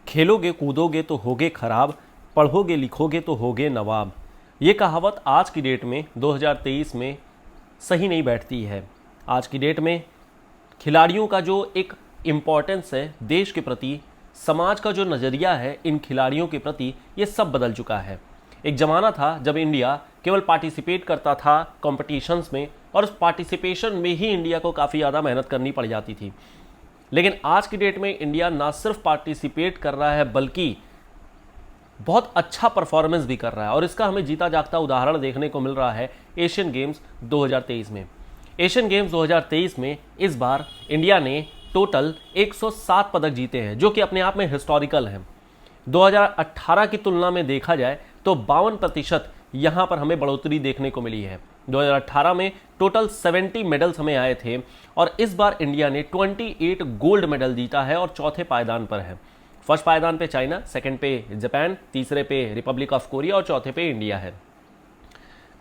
खेलोगे कूदोगे तो होगे खराब, पढ़ोगे लिखोगे तो होगे नवाब। ये कहावत आज की डेट में 2023 में सही नहीं बैठती है। आज की डेट में खिलाड़ियों का जो एक इम्पॉर्टेंस है देश के प्रति, समाज का जो नज़रिया है इन खिलाड़ियों के प्रति, ये सब बदल चुका है। एक ज़माना था जब इंडिया केवल पार्टिसिपेट करता था कॉम्पिटिशन्स में और उस पार्टिसिपेशन में ही इंडिया को काफ़ी ज़्यादा मेहनत करनी पड़ जाती थी। लेकिन आज की डेट में इंडिया ना सिर्फ पार्टिसिपेट कर रहा है बल्कि बहुत अच्छा परफॉर्मेंस भी कर रहा है और इसका हमें जीता जागता उदाहरण देखने को मिल रहा है एशियन गेम्स 2023 में। एशियन गेम्स 2023 में इस बार इंडिया ने टोटल 107 पदक जीते हैं, जो कि अपने आप में हिस्टोरिकल हैं। 2018 की तुलना में देखा जाए तो 52% यहाँ पर हमें बढ़ोतरी देखने को मिली है। 2018 में टोटल 70 मेडल्स हमें आए थे और इस बार इंडिया ने 28 गोल्ड मेडल जीता है और चौथे पायदान पर है। फर्स्ट पायदान पे चाइना, सेकंड पे जापान, तीसरे पे रिपब्लिक ऑफ कोरिया और चौथे पे इंडिया है।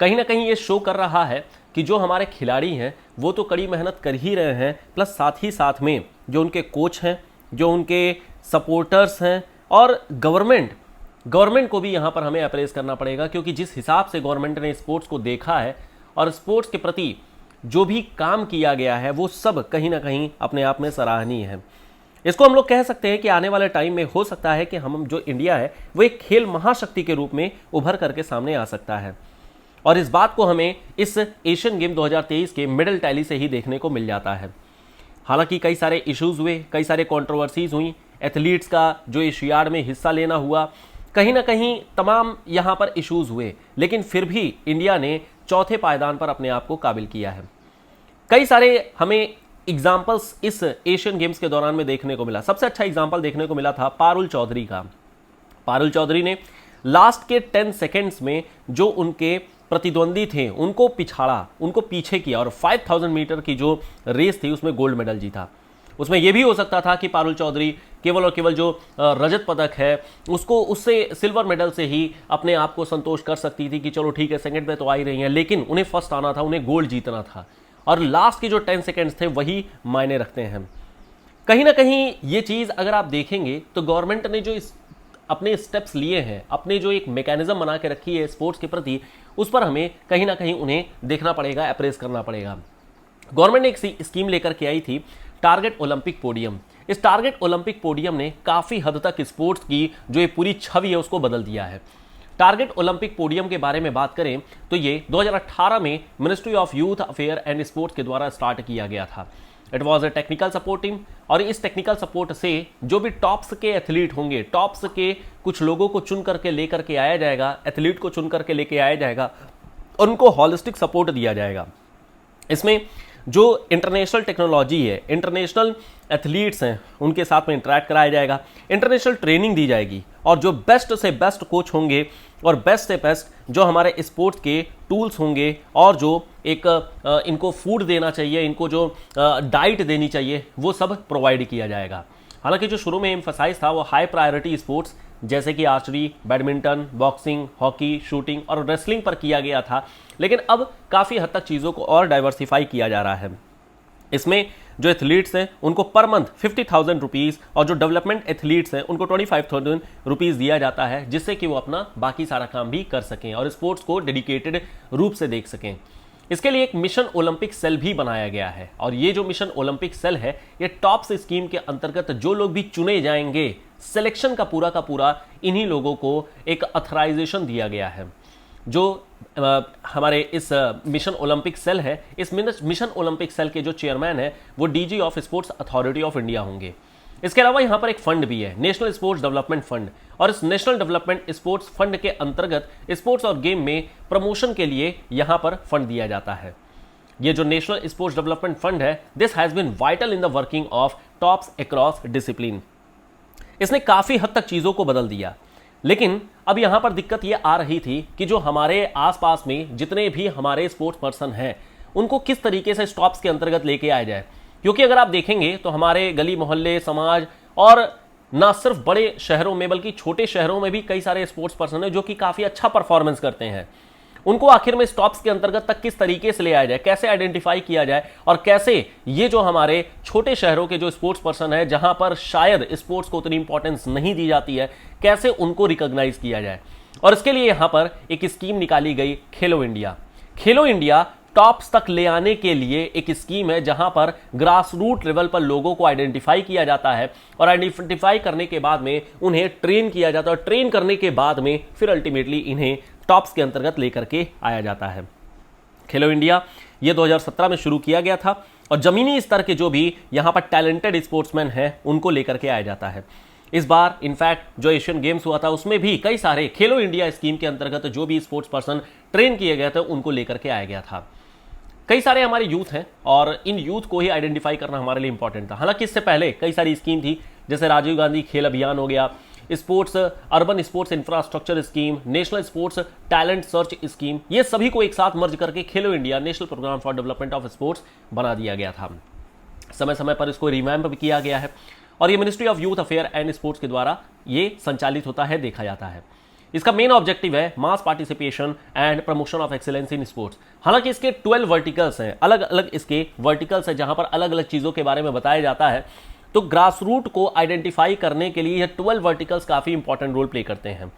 कहीं ना कहीं ये शो कर रहा है कि जो हमारे खिलाड़ी हैं वो तो कड़ी मेहनत कर ही रहे हैं, प्लस साथ ही साथ में जो उनके कोच हैं, जो उनके सपोर्टर्स हैं और गवर्नमेंट को भी यहाँ पर हमें अप्रेज करना पड़ेगा, क्योंकि जिस हिसाब से गवर्नमेंट ने स्पोर्ट्स को देखा है और स्पोर्ट्स के प्रति जो भी काम किया गया है वो सब कहीं ना कहीं अपने आप में सराहनीय है। इसको हम लोग कह सकते हैं कि आने वाले टाइम में हो सकता है कि हम जो इंडिया है वो एक खेल महाशक्ति के रूप में उभर करके सामने आ सकता है और इस बात को हमें इस एशियन गेम 2023 के मेडल टैली से ही देखने को मिल जाता है। हालांकि कई सारे इश्यूज हुए, कई सारे कंट्रोवर्सीज हुई, एथलीट्स का जो एशियाड में हिस्सा लेना हुआ, कहीं ना कहीं तमाम यहाँ पर इश्यूज हुए, लेकिन फिर भी इंडिया ने चौथे पायदान पर अपने आप को काबिल किया है। कई सारे हमें एग्जाम्पल्स इस एशियन गेम्स के दौरान में देखने को मिला। सबसे अच्छा एग्जाम्पल देखने को मिला था पारुल चौधरी का। पारुल चौधरी ने लास्ट के 10 सेकेंड्स में जो उनके प्रतिद्वंदी थे उनको पिछाड़ा, उनको पीछे किया और 5000 मीटर की जो रेस थी उसमें गोल्ड मेडल जीता। उसमें यह भी हो सकता था कि पारुल चौधरी केवल और केवल जो रजत पदक है उसको उससे सिल्वर मेडल से ही अपने आप को संतोष कर सकती थी कि चलो ठीक है सेकंड पे तो आ ही रही हैं, लेकिन उन्हें फर्स्ट आना था, उन्हें गोल्ड जीतना था और लास्ट के जो 10 सेकेंड्स थे वही मायने रखते हैं। कहीं ना कहीं ये चीज़ अगर आप देखेंगे तो गवर्नमेंट ने जो अपने स्टेप्स लिए हैं, अपने जो एक मैकेनिज्म बना के रखी है स्पोर्ट्स के प्रति, उस पर हमें कहीं ना कहीं उन्हें देखना पड़ेगा, अप्रेस करना पड़ेगा। गवर्नमेंट ने एक स्कीम लेकर के आई थी, टारगेट ओलंपिक पोडियम। इस टारगेट ओलंपिक पोडियम ने काफ़ी हद तक स्पोर्ट्स की जो ये पूरी छवि है उसको बदल दिया है। टारगेट ओलंपिक पोडियम के बारे में बात करें तो ये 2018 में ministry of youth affair and sports के द्वारा स्टार्ट किया गया था। It was a technical support team और इस टेक्निकल सपोर्ट से जो भी टॉप्स के एथलीट होंगे, टॉप्स के कुछ लोगों को चुन करके लेकर के आया जाएगा, एथलीट को चुन करके लेके आया जाएगा, उनको हॉलिस्टिक सपोर्ट दिया जाएगा। इसमें जो इंटरनेशनल टेक्नोलॉजी है, इंटरनेशनल एथलीट्स हैं, उनके साथ में इंटरेक्ट कराया जाएगा, इंटरनेशनल ट्रेनिंग दी जाएगी और जो बेस्ट से बेस्ट कोच होंगे और बेस्ट से बेस्ट जो हमारे स्पोर्ट्स के टूल्स होंगे और जो एक इनको फूड देना चाहिए, इनको जो डाइट देनी चाहिए, वो सब प्रोवाइड किया जाएगा। हालांकि जो शुरू में एम्फसाइज था वो हाई प्रायोरिटी स्पोर्ट्स जैसे कि archery, badminton, boxing, hockey, shooting और रेसलिंग पर किया गया था, लेकिन अब काफ़ी हद तक चीज़ों को और डाइवर्सिफाई किया जा रहा है। इसमें जो एथलीट्स हैं उनको पर मंथ 50,000 रुपीज़ और जो डेवलपमेंट एथलीट्स हैं उनको 25,000 रुपीज़ दिया जाता है, जिससे कि वो अपना बाकी सारा काम भी कर सकें और स्पोर्ट्स को डेडिकेटेड रूप से देख सकें। इसके लिए एक मिशन ओलंपिक सेल भी बनाया गया है और ये जो मिशन ओलंपिक सेल है ये टॉप्स स्कीम के अंतर्गत जो लोग भी चुने जाएंगे, सिलेक्शन का पूरा इन्हीं लोगों को एक अथराइजेशन दिया गया है। जो हमारे इस मिशन ओलंपिक सेल है, इस मिशन ओलंपिक सेल के जो चेयरमैन है वो DG of sports authority of India होंगे। इसके अलावा यहाँ पर एक फंड भी है, नेशनल स्पोर्ट्स डेवलपमेंट फंड, और इस नेशनल डेवलपमेंट स्पोर्ट्स फंड के अंतर्गत स्पोर्ट्स और गेम में प्रमोशन के लिए यहाँ पर फंड दिया जाता है। ये जो नेशनल स्पोर्ट्स डेवलपमेंट फंड है, this has been vital in the working of TOPS across discipline. इसने काफ़ी हद तक चीज़ों को बदल दिया, लेकिन अब यहाँ पर दिक्कत ये आ रही थी कि जो हमारे आसपास में जितने भी हमारे स्पोर्ट्स पर्सन हैं उनको किस तरीके से टॉप्स के अंतर्गत लेके आया जाए, क्योंकि अगर आप देखेंगे तो हमारे गली मोहल्ले, समाज और ना सिर्फ बड़े शहरों में बल्कि छोटे शहरों में भी कई सारे स्पोर्ट्स पर्सन हैं जो कि काफ़ी अच्छा परफॉर्मेंस करते हैं। उनको आखिर में स्टॉप्स के अंतर्गत तक किस तरीके से ले आया जाए, कैसे आइडेंटिफाई किया जाए और कैसे ये जो हमारे छोटे शहरों के जो स्पोर्ट्स पर्सन है जहां पर शायद स्पोर्ट्स को उतनी इंपॉर्टेंस नहीं दी जाती है, कैसे उनको रिकॉग्नाइज किया जाए। और इसके लिए यहां पर एक स्कीम निकाली गई, खेलो इंडिया। खेलो इंडिया टॉप्स तक ले आने के लिए एक स्कीम है जहां पर ग्रास रूट लेवल पर लोगों को आइडेंटिफाई किया जाता है और आइडेंटिफाई करने के बाद में उन्हें ट्रेन किया जाता है और ट्रेन करने के बाद में फिर अल्टीमेटली इन्हें टॉप्स के अंतर्गत लेकर के आया जाता है। खेलो इंडिया ये 2017 में शुरू किया गया था और जमीनी स्तर के जो भी यहां पर टैलेंटेड स्पोर्ट्समैन हैं उनको लेकर के आया जाता है। इस बार इनफैक्ट जो एशियन गेम्स हुआ था उसमें भी कई सारे खेलो इंडिया स्कीम के अंतर्गत जो भी स्पोर्ट्स पर्सन ट्रेन किए गए थे उनको लेकर के आया गया था। कई सारे हमारे यूथ हैं और इन यूथ को ही आइडेंटिफाई करना हमारे लिए इंपॉर्टेंट था। हालांकि इससे पहले कई सारी स्कीम थी, जैसे राजीव गांधी खेल अभियान हो गया, sports urban sports infrastructure scheme, national sports talent search scheme, ये सभी को एक साथ मर्ज करके Khelo India national programme for development of sports बना दिया गया था। समय समय पर इसको रिवैम्प भी किया गया है और ये ministry of youth affair and sports के द्वारा ये संचालित होता है, देखा जाता है। इसका मेन ऑब्जेक्टिव है mass participation and promotion of excellence in sports. हालांकि इसके 12 वर्टिकल्स हैं, अलग अलग इसके वर्टिकल्स हैं जहां पर अलग अलग चीजों के बारे में बताया जाता है। तो ग्रास रूट को आइडेंटिफाई करने के लिए ये 12 वर्टिकल्स काफी इंपॉर्टेंट रोल प्ले करते हैं।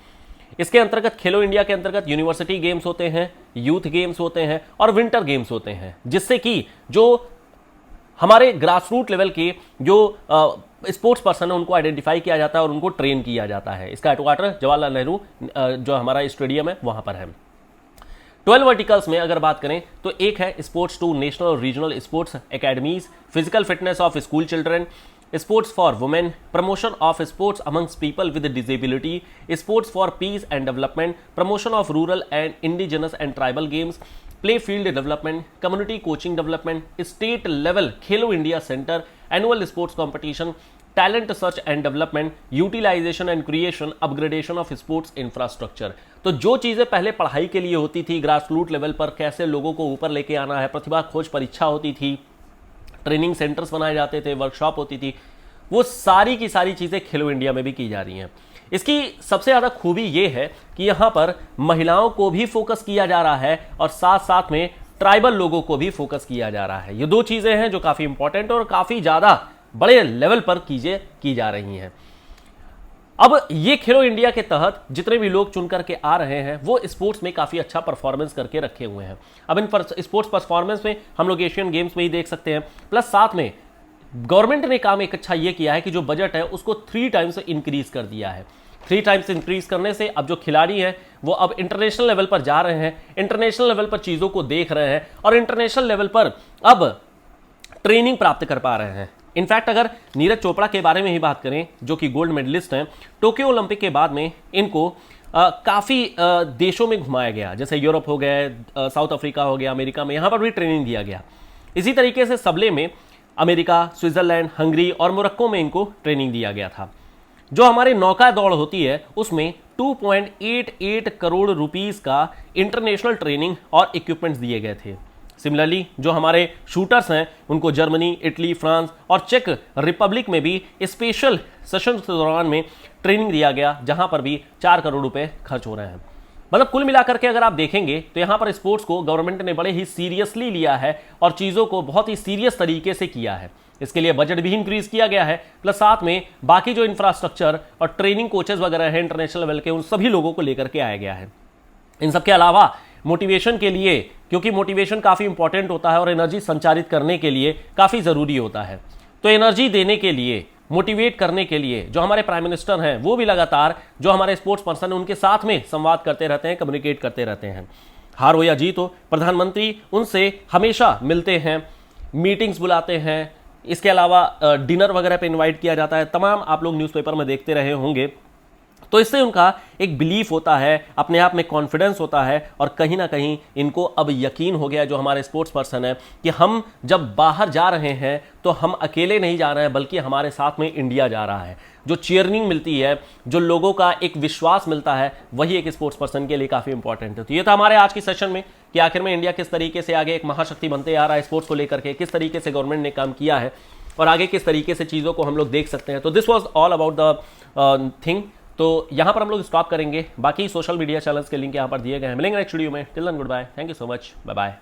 इसके अंतर्गत खेलो इंडिया के अंतर्गत यूनिवर्सिटी गेम्स होते हैं, यूथ गेम्स होते हैं और विंटर गेम्स होते हैं, जिससे कि जो हमारे ग्रास रूट लेवल के जो स्पोर्ट्स पर्सन है उनको आइडेंटिफाई किया जाता है और उनको ट्रेन किया जाता है। इसका हेडक्वार्टर जवाहरलाल नेहरू जो हमारा स्टेडियम है वहां पर है। 12 वर्टिकल्स में अगर बात करें तो एक है स्पोर्ट्स टू नेशनल और regional sports academies, physical fitness of school children, sports for women, promotion of sports amongst people with disability, sports for peace and development, promotion of rural and indigenous and tribal games, play field development, community coaching development, state level Khelo India centre, annual sports competition, talent search and development, utilisation and creation, upgradation of sports infrastructure. तो जो चीजें पहले पढ़ाई के लिए होती थी grass root level पर, कैसे लोगों को ऊपर लेके आना है, प्रतिभा खोज परीक्षा होती थी, ट्रेनिंग सेंटर्स बनाए जाते थे, वर्कशॉप होती थी, वो सारी की सारी चीजें खेलो इंडिया में भी की जा रही हैं। इसकी सबसे ज्यादा खूबी ये है कि यहां पर महिलाओं को भी फोकस किया जा रहा है और साथ साथ में ट्राइबल लोगों को भी फोकस किया जा रहा है। ये दो चीजें हैं जो काफी इंपॉर्टेंट और काफी ज्यादा बड़े लेवल पर की जा रही हैं। अब ये खेलो इंडिया के तहत जितने भी लोग चुन करके आ रहे हैं वो स्पोर्ट्स में काफी अच्छा परफॉर्मेंस करके रखे हुए हैं। अब इन स्पोर्ट्स परफॉर्मेंस में हम लोग एशियन गेम्स में ही देख सकते हैं, प्लस साथ में गवर्नमेंट ने काम एक अच्छा ये किया है कि जो बजट है उसको 3 टाइम्स इंक्रीज कर दिया है। 3 टाइम्स इंक्रीज करने से अब जो खिलाड़ी हैं वो अब इंटरनेशनल लेवल पर जा रहे हैं, इंटरनेशनल लेवल पर चीजों को देख रहे हैं और इंटरनेशनल लेवल पर अब ट्रेनिंग प्राप्त कर पा रहे हैं। इनफैक्ट अगर नीरज चोपड़ा के बारे में ही बात करें जो कि गोल्ड मेडलिस्ट हैं, टोक्यो ओलंपिक के बाद में इनको काफ़ी देशों में घुमाया गया, जैसे यूरोप हो गए, साउथ अफ्रीका हो गया, अमेरिका में, यहाँ पर भी ट्रेनिंग दिया गया। इसी तरीके से सबले में अमेरिका, स्विट्जरलैंड, हंगरी और मोरक्को में इनको ट्रेनिंग दिया गया था। जो हमारे नौका दौड़ होती है उसमें 2.88 करोड़ रुपीस का इंटरनेशनल ट्रेनिंग और इक्विपमेंट्स दिए गए थे। सिमिलरली जो हमारे शूटर्स हैं उनको जर्मनी, इटली, फ्रांस और चेक रिपब्लिक में भी स्पेशल सेशन के दौरान में ट्रेनिंग दिया गया, जहां पर भी 4 करोड़ रुपए खर्च हो रहे हैं। मतलब कुल मिलाकर के अगर आप देखेंगे तो यहां पर स्पोर्ट्स को गवर्नमेंट ने बड़े ही सीरियसली लिया है और चीज़ों को बहुत ही सीरियस तरीके से किया है। इसके लिए बजट भी इंक्रीज किया गया है, प्लस साथ में बाकी जो इंफ्रास्ट्रक्चर और ट्रेनिंग कोचेस वगैरह हैं इंटरनेशनल लेवल के, उन सभी लोगों को लेकर के आया गया है। इन सब के अलावा मोटिवेशन के लिए, क्योंकि मोटिवेशन काफ़ी इंपॉर्टेंट होता है और एनर्जी संचारित करने के लिए काफ़ी ज़रूरी होता है, तो एनर्जी देने के लिए, मोटिवेट करने के लिए जो हमारे प्राइम मिनिस्टर हैं वो भी लगातार जो हमारे स्पोर्ट्स पर्सन हैं उनके साथ में संवाद करते रहते हैं, कम्युनिकेट करते रहते हैं। हार हो या जीत हो, प्रधानमंत्री उनसे हमेशा मिलते हैं, मीटिंग्स बुलाते हैं, इसके अलावा डिनर वगैरह पे इनवाइट किया जाता है। तमाम आप लोग न्यूज़पेपर में देखते रहे होंगे। तो इससे उनका एक बिलीफ होता है, अपने आप में कॉन्फिडेंस होता है और कहीं ना कहीं इनको अब यकीन हो गया जो हमारे स्पोर्ट्स पर्सन है कि हम जब बाहर जा रहे हैं तो हम अकेले नहीं जा रहे हैं बल्कि हमारे साथ में इंडिया जा रहा है। जो चीयरिंग मिलती है, जो लोगों का एक विश्वास मिलता है, वही एक स्पोर्ट्स पर्सन के लिए काफ़ी इंपॉर्टेंट है। तो ये था हमारे आज की सेशन में कि आखिर में इंडिया किस तरीके से आगे एक महाशक्ति बनते आ रहा है स्पोर्ट्स को लेकर के, किस तरीके से गवर्नमेंट ने काम किया है और आगे किस तरीके से चीज़ों को हम लोग देख सकते हैं। तो this was all about the thing. तो यहाँ पर हम लोग स्टॉप करेंगे। बाकी सोशल मीडिया चैनल्स के लिंक यहाँ पर दिए गए हैं। मिलेंगे नेक्स्ट वीडियो में। Till then goodbye, thank you so much, bye bye.